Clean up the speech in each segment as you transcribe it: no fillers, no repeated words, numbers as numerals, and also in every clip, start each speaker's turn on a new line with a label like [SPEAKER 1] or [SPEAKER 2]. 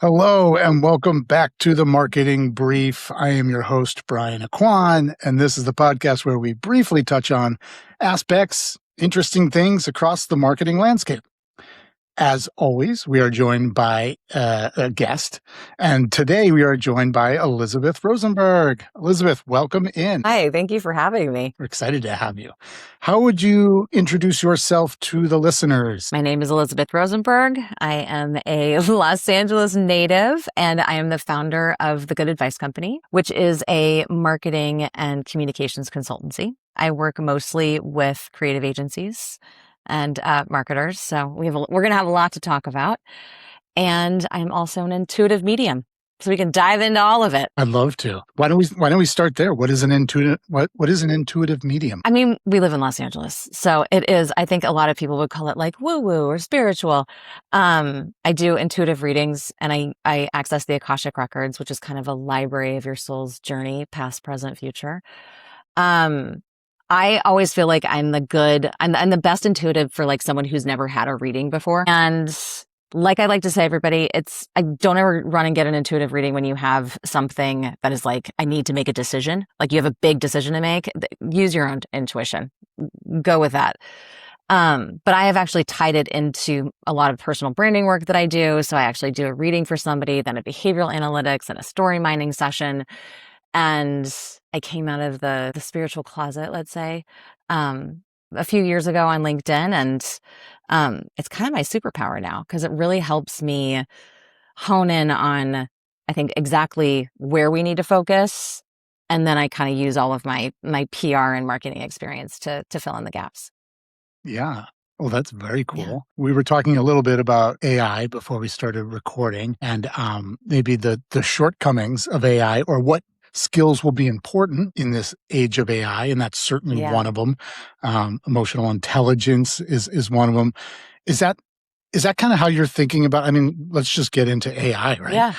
[SPEAKER 1] Hello and welcome back to the Marketing Brief. I am your host, Brian Aquan, and this is the podcast where we briefly touch on aspects, interesting things across the marketing landscape. As always, we are joined by a guest, and today we are joined by Elizabeth Rosenberg. Elizabeth, welcome in.
[SPEAKER 2] Hi, thank you for having me.
[SPEAKER 1] We're excited to have you. How would you introduce yourself to the listeners?
[SPEAKER 2] My name is Elizabeth Rosenberg. I am a Los Angeles native, and I am the founder of The Good Advice Company, which is a marketing and communications consultancy. I work mostly with creative agencies and marketers, so we're going to have a lot to talk about. And I'm also an intuitive medium, so we can dive into all of it.
[SPEAKER 1] I'd love to. Why don't we start there? What is an intuitive medium?
[SPEAKER 2] I mean, we live in Los Angeles, so it is, I think a lot of people would call it like woo-woo or spiritual. I do intuitive readings, and I access the Akashic Records, which is kind of a library of your soul's journey, past, present, future. I always feel like I'm the best intuitive for like someone who's never had a reading before. And like I like to say, everybody, I don't ever run and get an intuitive reading when you have something that is like, I need to make a decision. Like you have a big decision to make, use your own intuition, go with that. But I have actually tied it into a lot of personal branding work that I do. So I actually do a reading for somebody, then a behavioral analytics and a story mining session. And I came out of the spiritual closet, let's say, a few years ago on LinkedIn. And it's kind of my superpower now because it really helps me hone in on, I think, exactly where we need to focus. And then I kind of use all of my PR and marketing experience to fill in the gaps.
[SPEAKER 1] Yeah. Well, that's very cool.
[SPEAKER 2] Yeah.
[SPEAKER 1] We were talking a little bit about AI before we started recording and maybe the shortcomings of AI or what skills will be important in this age of AI, and that's certainly one of them. Emotional intelligence is one of them. Is that kind of how you're thinking about? I mean, let's just get into AI, right?
[SPEAKER 2] Yeah.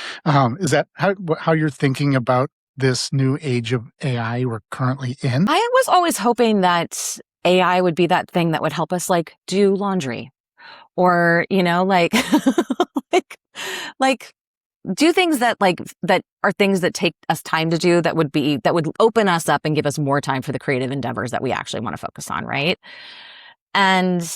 [SPEAKER 1] Is that how you're thinking about this new age of AI we're currently in?
[SPEAKER 2] I was always hoping that AI would be that thing that would help us like do laundry or, like, like do things that are things that take us time to do that would open us up and give us more time for the creative endeavors that we actually want to focus on. Right. And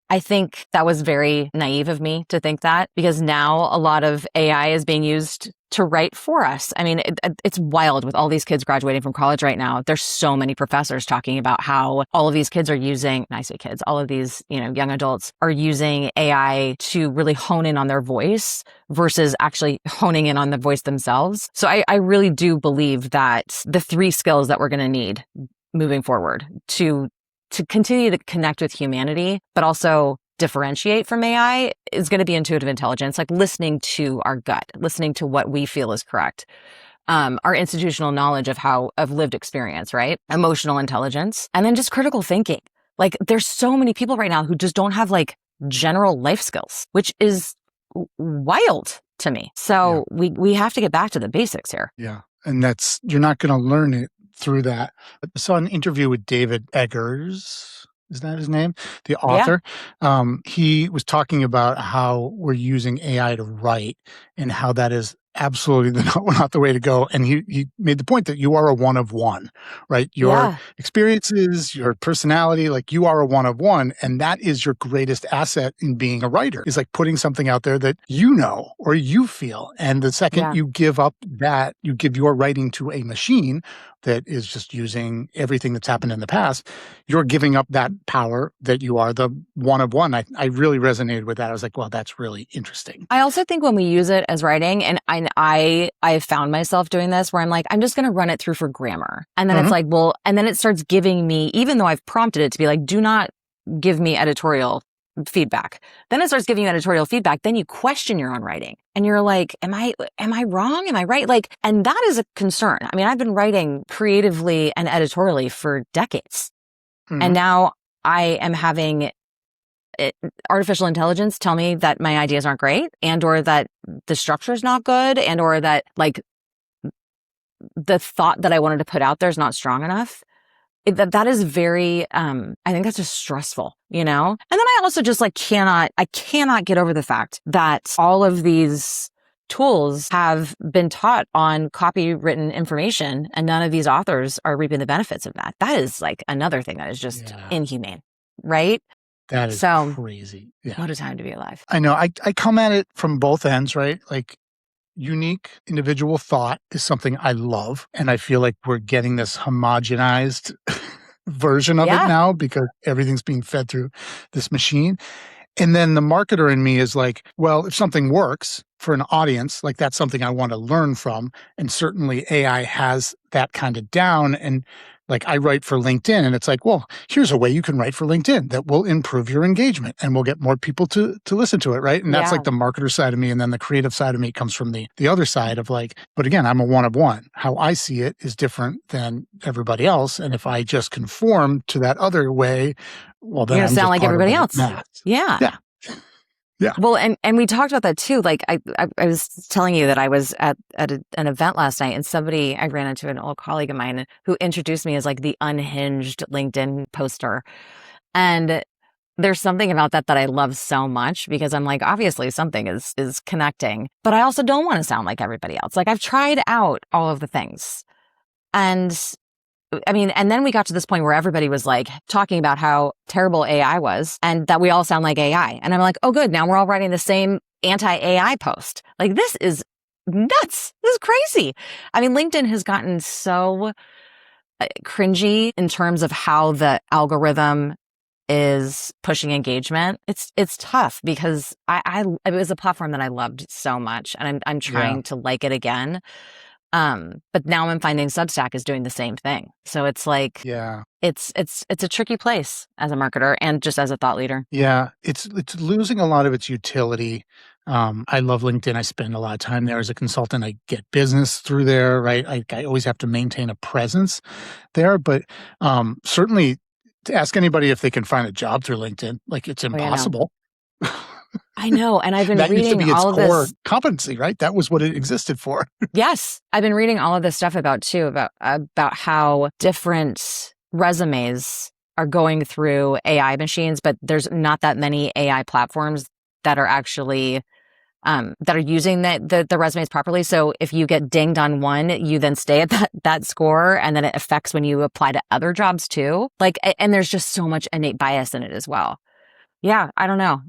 [SPEAKER 2] I think that was very naive of me to think that because now a lot of AI is being used to write for us. I mean, it's wild with all these kids graduating from college right now. There's so many professors talking about how all of these kids are using, and I say kids, all of these, young adults are using AI to really hone in on their voice versus actually honing in on the voice themselves. So I really do believe that the 3 skills that we're going to need moving forward to continue to connect with humanity, but also differentiate from AI is going to be intuitive intelligence, like listening to our gut, listening to what we feel is correct. Our institutional knowledge of lived experience, right? Emotional intelligence, and then just critical thinking. Like there's so many people right now who just don't have like general life skills, which is wild to me. So we have to get back to the basics here.
[SPEAKER 1] Yeah. And you're not going to learn it through that. I saw an interview with David Eggers. Is that his name? The author. Yeah. He was talking about how we're using AI to write and how that is absolutely not the way to go. And he made the point that you are a one of one, right? Your experiences, your personality, like you are a one of one. And that is your greatest asset in being a writer, is like putting something out there that you know or you feel. And the second you give up that, you give your writing to a machine that is just using everything that's happened in the past, you're giving up that power that you are the one of one. I really resonated with that. I was like, well, that's really interesting.
[SPEAKER 2] I also think when we use it as writing, and I found myself doing this where I'm like, I'm just going to run it through for grammar. And then it's like, well, and then it starts giving me, even though I've prompted it to be like, do not give me editorial feedback. Then it starts giving you editorial feedback. Then you question your own writing and you're like, am I wrong? Am I right? Like, and that is a concern. I mean, I've been writing creatively and editorially for decades. And now I am having artificial intelligence tell me that my ideas aren't great and or that the structure is not good and or that like the thought that I wanted to put out there is not strong enough. That is very, I think that's just stressful, And then I also just like I cannot get over the fact that all of these tools have been taught on copywritten information, and none of these authors are reaping the benefits of that. That is like another thing that is just inhumane, right?
[SPEAKER 1] That is
[SPEAKER 2] So
[SPEAKER 1] crazy. Yeah.
[SPEAKER 2] what a time to be alive.
[SPEAKER 1] I know. I come at it from both ends, right? Like unique individual thought is something I love. And I feel like we're getting this homogenized version of it
[SPEAKER 2] Yeah.
[SPEAKER 1] now because everything's being fed through this machine. And then the marketer in me is like, well, if something works for an audience, like that's something I want to learn from. And certainly AI has that kind of down. And like I write for LinkedIn and it's like, well, here's a way you can write for LinkedIn that will improve your engagement and will get more people to listen to it. Right. And that's
[SPEAKER 2] Yeah.
[SPEAKER 1] like the marketer side of me. And then the creative side of me comes from the other side of like, but again, I'm a one of one. How I see it is different than everybody else. And if I just conform to that other way, well, then
[SPEAKER 2] You're gonna
[SPEAKER 1] I'm
[SPEAKER 2] sound
[SPEAKER 1] just
[SPEAKER 2] like
[SPEAKER 1] part of
[SPEAKER 2] everybody
[SPEAKER 1] the
[SPEAKER 2] else.
[SPEAKER 1] mass.
[SPEAKER 2] Yeah.
[SPEAKER 1] Yeah. Yeah.
[SPEAKER 2] Well, and we talked about that too. Like I was telling you that I was at an event last night, and I ran into an old colleague of mine who introduced me as like the unhinged LinkedIn poster. And there's something about that I love so much because I'm like, obviously something is connecting, but I also don't want to sound like everybody else. Like I've tried out all of the things. And I mean, and then we got to this point where everybody was like talking about how terrible AI was and that we all sound like AI. And I'm like, oh, good. Now we're all writing the same anti-AI post. Like, this is nuts. This is crazy. I mean, LinkedIn has gotten so cringy in terms of how the algorithm is pushing engagement. It's tough because it was a platform that I loved so much, and I'm trying to like it again. But now I'm finding Substack is doing the same thing. So it's like, it's a tricky place as a marketer and just as a thought leader.
[SPEAKER 1] Yeah, it's losing a lot of its utility. I love LinkedIn. I spend a lot of time there as a consultant. I get business through there, right? I always have to maintain a presence there, but certainly to ask anybody if they can find a job through LinkedIn, like it's impossible.
[SPEAKER 2] I know. And I've been
[SPEAKER 1] That used to
[SPEAKER 2] reading
[SPEAKER 1] be its
[SPEAKER 2] all of
[SPEAKER 1] core
[SPEAKER 2] this
[SPEAKER 1] competency, right? That was what it existed for.
[SPEAKER 2] Yes, I've been reading all of this stuff about how different resumes are going through AI machines, but there's not that many AI platforms that are actually that are using the resumes properly. So if you get dinged on one, you then stay at that score, and then it affects when you apply to other jobs too. Like, and there's just so much innate bias in it as well. Yeah, I don't know.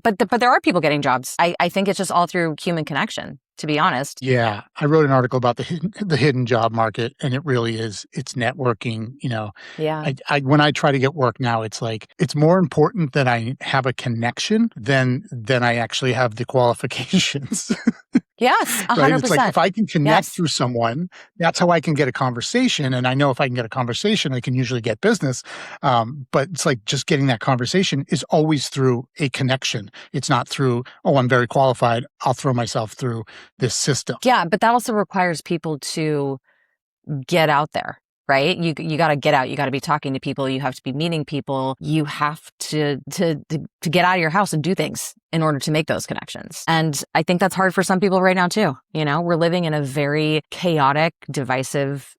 [SPEAKER 2] But there are people getting jobs. I think it's just all through human connection, to be honest.
[SPEAKER 1] Yeah, I wrote an article about the hidden job market, and it really is. It's networking. You know,
[SPEAKER 2] Yeah.
[SPEAKER 1] I when I try to get work now, it's like it's more important that I have a connection than I actually have the qualifications.
[SPEAKER 2] Yes,
[SPEAKER 1] Right? It's like
[SPEAKER 2] 100%.
[SPEAKER 1] if I can connect
[SPEAKER 2] Yes.
[SPEAKER 1] through someone, that's how I can get a conversation. And I know if I can get a conversation, I can usually get business. But it's like just getting that conversation is always through a connection. It's not through, oh, I'm very qualified. I'll throw myself through this system.
[SPEAKER 2] Yeah, but that also requires people to get out there, right? You got to get out. You got to be talking to people. You have to be meeting people. You have to get out of your house and do things in order to make those connections. And I think that's hard for some people right now too. You know, we're living in a very chaotic, divisive,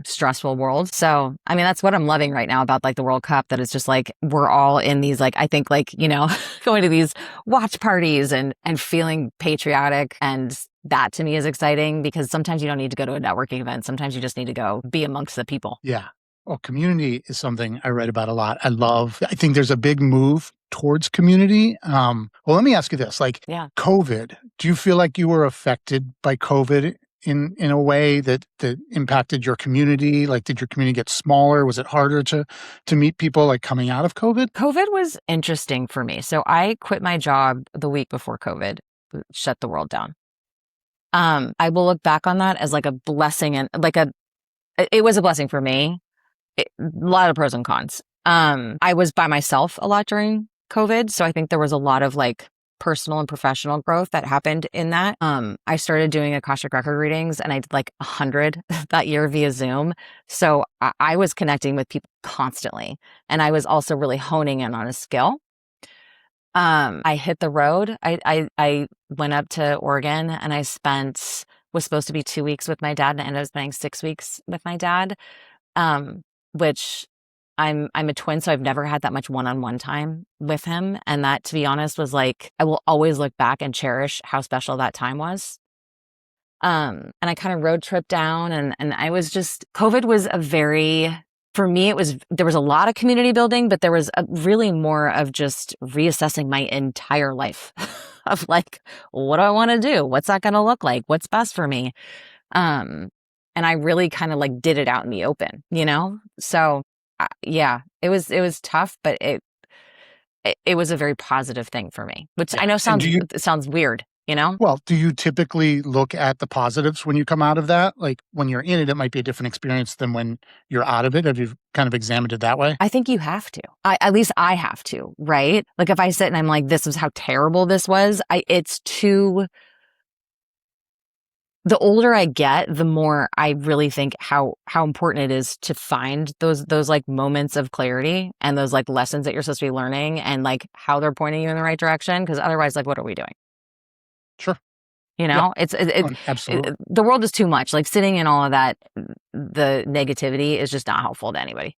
[SPEAKER 2] stressful world. So, I mean, that's what I'm loving right now about like the World Cup, that it's just like, we're all in these, like, I think like, you know, going to these watch parties and feeling patriotic. And that to me is exciting because sometimes you don't need to go to a networking event. Sometimes you just need to go be amongst the people.
[SPEAKER 1] Yeah. Well, community is something I read about a lot. I think there's a big move towards community. Well, let me ask you this, like COVID, do you feel like you were affected by COVID in a way that impacted your community? Like, did your community get smaller? Was it harder to meet people like coming out of COVID?
[SPEAKER 2] COVID was interesting for me. So I quit my job the week before COVID shut the world down. I will look back on that as like a blessing, and like it was a blessing for me. A lot of pros and cons. I was by myself a lot during COVID. So I think there was a lot of like personal and professional growth that happened in that. I started doing Akashic record readings, and I did like 100 that year via Zoom. So I was connecting with people constantly, and I was also really honing in on a skill. I hit the road. I went up to Oregon, and I was supposed to be 2 weeks with my dad, and I ended up spending 6 weeks with my dad. Which I'm a twin, so I've never had that much one-on-one time with him. And that, to be honest, was like, I will always look back and cherish how special that time was. And I kind of road trip down and I was just, COVID was a very, for me, there was a lot of community building, but there was really more of just reassessing my entire life of like, what do I want to do? What's that going to look like? What's best for me? And I really kind of like did it out in the open, you know? So yeah, it was tough, but it was a very positive thing for me, which I
[SPEAKER 1] Yeah.
[SPEAKER 2] know
[SPEAKER 1] And
[SPEAKER 2] sounds weird, you know?
[SPEAKER 1] well, do you typically look at the positives when you come out of that? Like, when you're in it, it might be a different experience than when you're out of it. Have you kind of examined it that way?
[SPEAKER 2] I think you have to. At least I have to, right? Like if I sit and I'm like, this is how terrible this was, it's too, the older I get, the more I really think how important it is to find those like moments of clarity and those like lessons that you're supposed to be learning and like how they're pointing you in the right direction. Cause otherwise, like, what are we doing?
[SPEAKER 1] Sure.
[SPEAKER 2] You
[SPEAKER 1] Yeah.
[SPEAKER 2] know,
[SPEAKER 1] Absolutely.
[SPEAKER 2] the world is too much. Like sitting in all of that, the negativity is just not helpful to anybody.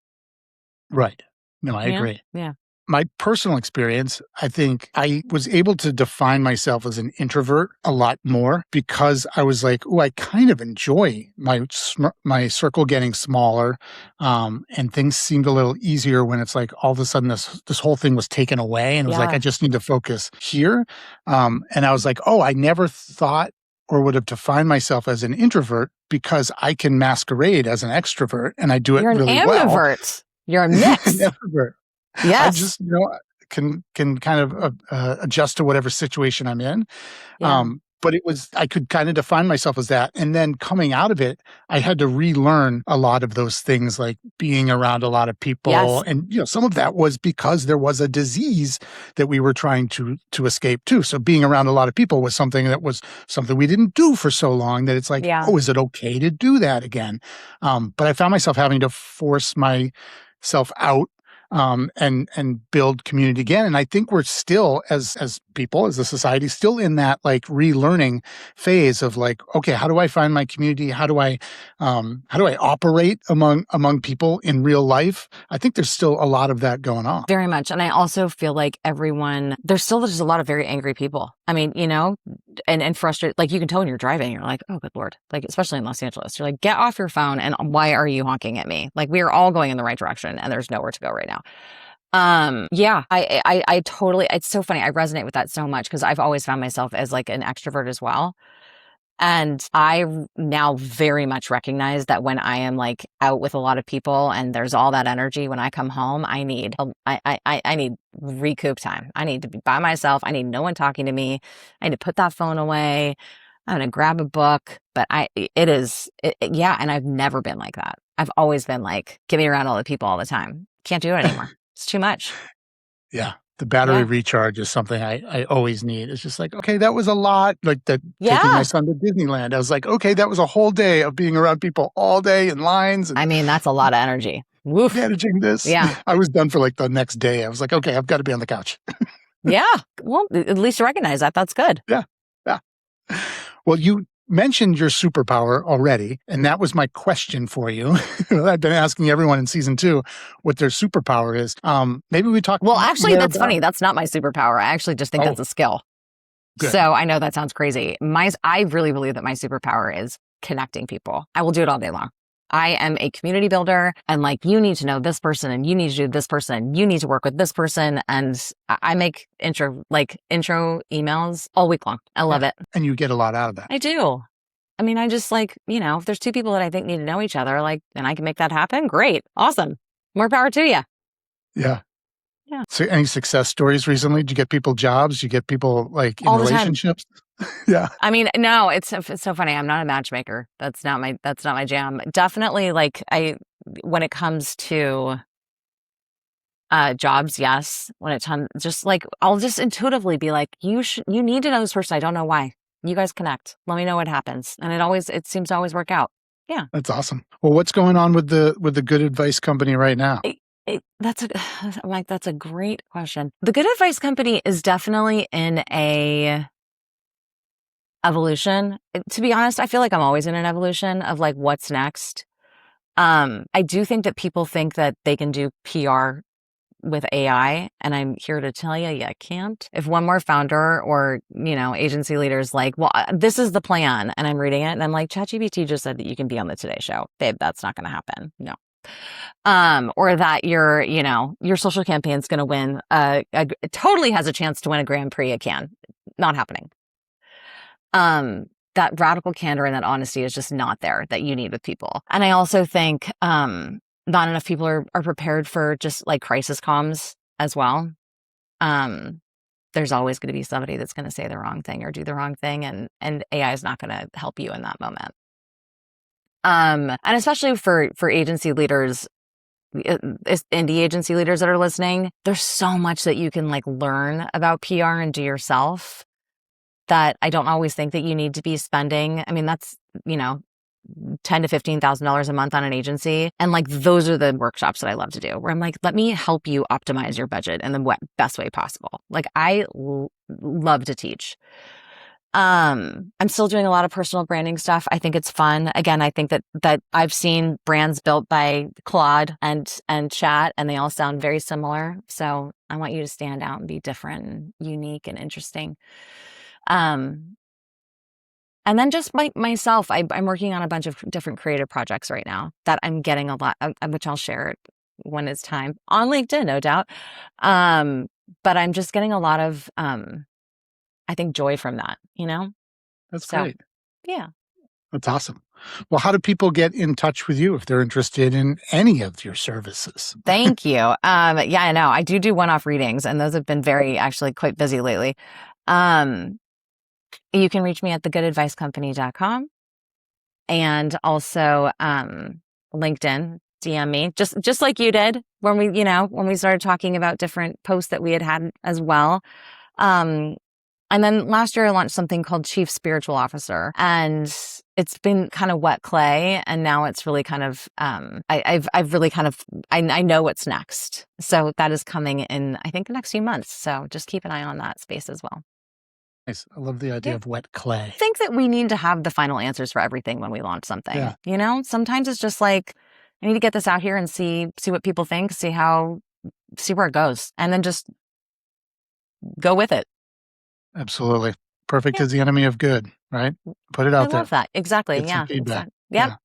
[SPEAKER 1] Right. No, I
[SPEAKER 2] Yeah.
[SPEAKER 1] agree.
[SPEAKER 2] Yeah.
[SPEAKER 1] My personal experience, I think I was able to define myself as an introvert a lot more because I was like, "Oh, I kind of enjoy my circle getting smaller, and things seemed a little easier when it's like all of a sudden this whole thing was taken away, and it was like I
[SPEAKER 2] Yeah.
[SPEAKER 1] just need to focus here." And I was like, "Oh, I never thought or would have defined myself as an introvert because I can masquerade as an extrovert, and I do it
[SPEAKER 2] You're an
[SPEAKER 1] really well."
[SPEAKER 2] ambivert. You're a
[SPEAKER 1] An
[SPEAKER 2] mix.
[SPEAKER 1] extrovert. I
[SPEAKER 2] Yes.
[SPEAKER 1] just, can kind of, adjust to whatever situation I'm in.
[SPEAKER 2] Yeah.
[SPEAKER 1] But it was I could kinda define myself as that, and then coming out of it, I had to relearn a lot of those things, like being around a lot of people,
[SPEAKER 2] Yes.
[SPEAKER 1] and, some of that was because there was a disease that we were trying to escape too, so being around a lot of people was something we didn't do for so long that it's like,
[SPEAKER 2] Yeah.
[SPEAKER 1] "Oh, is it okay to do that again?" But I found myself having to force myself out, and build community again. And I think we're still, as people, as a society, still in that like relearning phase of like, okay, how do I find my community? How do I operate among people in real life? I think there's still a lot of that going on.
[SPEAKER 2] Very much. And I also feel like there's still just a lot of very angry people. I mean, you know, and frustrated. Like you can tell when you're driving, you're like, oh, good Lord. Like, especially in Los Angeles, you're like, get off your phone. And why are you honking at me? Like, we are all going in the right direction and there's nowhere to go right now. Yeah, I totally, it's so funny. I resonate with that so much because I've always found myself as like an extrovert as well. And now very much recognize that when I am like out with a lot of people and there's all that energy, when I come home, I need recoup time. I need to be by myself. I need no one talking to me. I need to put that phone away. I'm going to grab a book, but yeah. And I've never been like that. I've always been like, get me around all the people all the time. Can't do it anymore. It's too much.
[SPEAKER 1] Yeah. The battery
[SPEAKER 2] Yeah.
[SPEAKER 1] recharge is something I always need. It's just like, okay, that was a lot. Like taking my
[SPEAKER 2] Yeah.
[SPEAKER 1] son to Disneyland. I was like, okay, that was a whole day of being around people all day in lines and
[SPEAKER 2] I mean, that's a lot of energy. Woof.
[SPEAKER 1] managing this.
[SPEAKER 2] Yeah.
[SPEAKER 1] I was done for like the next day. I was like, okay, I've got to be on the couch.
[SPEAKER 2] Yeah. Well, at least you recognize that. That's good.
[SPEAKER 1] Yeah. Yeah. Well, you mentioned your superpower already, and that was my question for you. I've been asking everyone in season 2 what their superpower is. Maybe we talk
[SPEAKER 2] Well, actually,
[SPEAKER 1] more
[SPEAKER 2] that's
[SPEAKER 1] about.
[SPEAKER 2] funny. That's not my superpower. I actually just think
[SPEAKER 1] Oh,
[SPEAKER 2] that's a skill.
[SPEAKER 1] good.
[SPEAKER 2] So I know that sounds crazy. I really believe that my superpower is connecting people. I will do it all day long. I am a community builder and like you need to know this person and you need to do this person and you need to work with this person. And I make intro emails all week long. I love
[SPEAKER 1] Yeah.
[SPEAKER 2] it.
[SPEAKER 1] And you get a lot out of that.
[SPEAKER 2] I do. I mean, I just like, if there's two people that I think need to know each other, like, and I can make that happen, great. Awesome. More power to you.
[SPEAKER 1] Yeah.
[SPEAKER 2] Yeah.
[SPEAKER 1] So any success stories recently? Did you get people jobs? Did you get people like in
[SPEAKER 2] All the time.
[SPEAKER 1] relationships? Yeah.
[SPEAKER 2] I mean, no, it's so funny. I'm not a matchmaker. That's not my jam. Definitely like when it comes to jobs, yes. When it comes, just like, I'll just intuitively be like, you need to know this person. I don't know why. You guys connect. Let me know what happens. And it seems to always work out. Yeah.
[SPEAKER 1] That's awesome. Well, what's going on with the Good Advice Company right now?
[SPEAKER 2] I'm like, that's a great question. The Good Advice Company is definitely in a evolution. To be honest, I feel like I'm always in an evolution of like, what's next? I do think that people think that they can do PR with AI, and I'm here to tell you, you can't. If one more founder or, agency leaders like, well, this is the plan, and I'm reading it, and I'm like, ChatGPT just said that you can be on the Today Show. Babe, that's not going to happen. No. Or that your social campaign's going to win, it totally has a chance to win a Grand Prix. It can. Not happening. That radical candor and that honesty is just not there that you need with people. And I also think, not enough people are prepared for just like crisis comms as well. There's always going to be somebody that's going to say the wrong thing or do the wrong thing, and AI is not going to help you in that moment. And especially for agency leaders, indie agency leaders that are listening, there's so much that you can like learn about PR and do yourself that I don't always think that you need to be spending. I mean, that's, $10,000 to $15,000 a month on an agency. And like, those are the workshops that I love to do, where I'm like, let me help you optimize your budget in the best way possible. Like, I love to teach. I'm still doing a lot of personal branding stuff. I think it's fun. Again, I think that I've seen brands built by Claude and Chat, and they all sound very similar. So I want you to stand out and be different and unique and interesting. And then just myself, I'm working on a bunch of different creative projects right now that I'm getting a lot of, which I'll share when it's time on LinkedIn, no doubt. But I'm just getting a lot of, I think, joy from that,
[SPEAKER 1] That's great.
[SPEAKER 2] Yeah.
[SPEAKER 1] That's awesome. Well, how do people get in touch with you if they're interested in any of your services?
[SPEAKER 2] Thank you. Yeah, I know. I do one-off readings, and those have been actually quite busy lately. You can reach me at thegoodadvicecompany.com, and also LinkedIn, DM me, just like you did when we started talking about different posts that we had as well. And then last year I launched something called Chief Spiritual Officer, and it's been kind of wet clay, and now it's really kind of I've really kind of I know what's next. So that is coming in, I think, the next few months. So just keep an eye on that space as well.
[SPEAKER 1] Nice. I love the idea of wet clay.
[SPEAKER 2] I think that we need to have the final answers for everything when we launch something.
[SPEAKER 1] Yeah.
[SPEAKER 2] Sometimes it's just like, I need to get this out here and see what people think, see where it goes, and then just go with it.
[SPEAKER 1] Absolutely. Perfect is the enemy of good, right? Put it out there.
[SPEAKER 2] I love that. Exactly.
[SPEAKER 1] Get some feedback.
[SPEAKER 2] Exactly. Yep.
[SPEAKER 1] Yeah.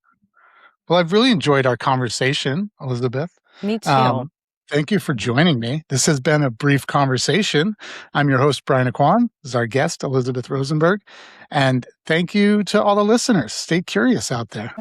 [SPEAKER 1] Well, I've really enjoyed our conversation, Elizabeth.
[SPEAKER 2] Me too.
[SPEAKER 1] Thank you for joining me. This has been a brief conversation. I'm your host, Brian Aquan. This is our guest, Elizabeth Rosenberg. And thank you to all the listeners. Stay curious out there.